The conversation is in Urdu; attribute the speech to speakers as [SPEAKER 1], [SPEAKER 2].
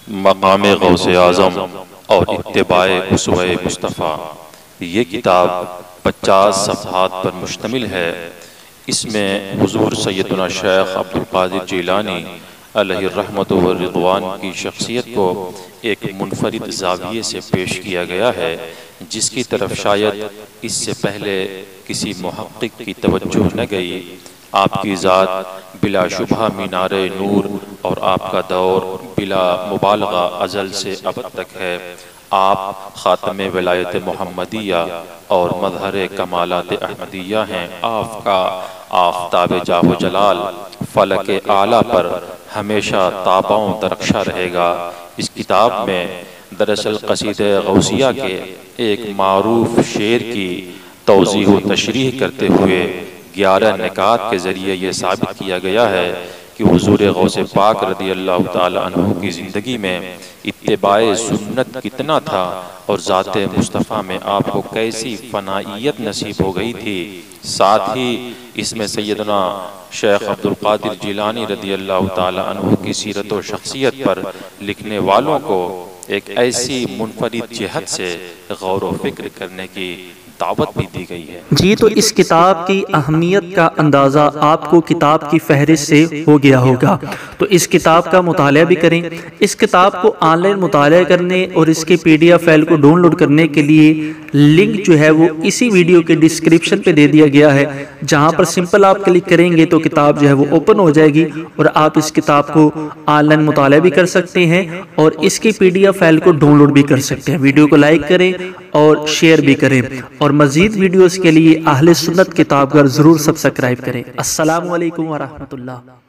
[SPEAKER 1] مقام غوث اعظم اور اتباع اسوۂ مصطفیٰ۔ یہ کتاب 50 صفحات پر مشتمل ہے۔ اس میں حضور سیدنا شیخ عبدالقادر جیلانی علیہ الرحمت والرضوان کی شخصیت کو ایک منفرد زاویے سے پیش کیا گیا ہے، جس کی طرف شاید اس سے پہلے کسی محقق کی توجہ نہ گئی۔ آپ کی ذات بلا شبہ مینار نور اور آپ کا دور بلا مبالغہ ازل سے ابد تک ہے۔ آپ خاتم ولایت محمدیہ اور مظہر کمالات احمدیہ ہیں۔ آپ کا آفتاب جاہ و جلال فلک اعلیٰ پر ہمیشہ تاباں درخشاں رہے گا۔ اس کتاب میں دراصل قصیدہ غوثیہ کے ایک معروف شعر کی توضیح و تشریح کرتے ہوئے 11 نکات کے ذریعے یہ ثابت کیا گیا ہے کہ حضور غوث پاک رضی اللہ تعالی عنہ کی زندگی میں اتباع سنت کتنا تھا اور ذات مصطفیٰ میں آپ کو کیسی فنائیت نصیب ہو گئی تھی۔ ساتھ ہی اس میں سیدنا شیخ عبدالقادر جیلانی رضی اللہ تعالی عنہ کی سیرت و شخصیت پر لکھنے والوں کو ایک ایسی منفرد جہت سے غور و فکر کرنے کی دعوت بھی دی گئی ہے۔
[SPEAKER 2] جی تو اس کتاب کی اہمیت کا اندازہ آپ کو کتاب کی فہرست سے ہو گیا ہوگا، تو اس کتاب کا مطالعہ بھی کریں۔ اس کتاب کو آن لائن مطالعہ کرنے اور اس کے PDF فائل کو ڈاؤن لوڈ کرنے کے لیے لنک جو ہے وہ اسی ویڈیو کے ڈسکرپشن پہ دے دیا گیا ہے، جہاں پر سمپل آپ کلک کریں گے تو کتاب جو ہے وہ اوپن ہو جائے گی اور آپ اس کتاب کو آن لائن مطالعہ بھی کر سکتے ہیں اور اس کی PDF فائل کو ڈاؤن لوڈ بھی کر سکتے ہیں۔ ویڈیو کو لائک کریں اور شیئر بھی کریں، اور مزید ویڈیوز کے لیے اہل سنت کتاب گھر ضرور سبسکرائب کریں۔ السلام علیکم ورحمۃ اللہ۔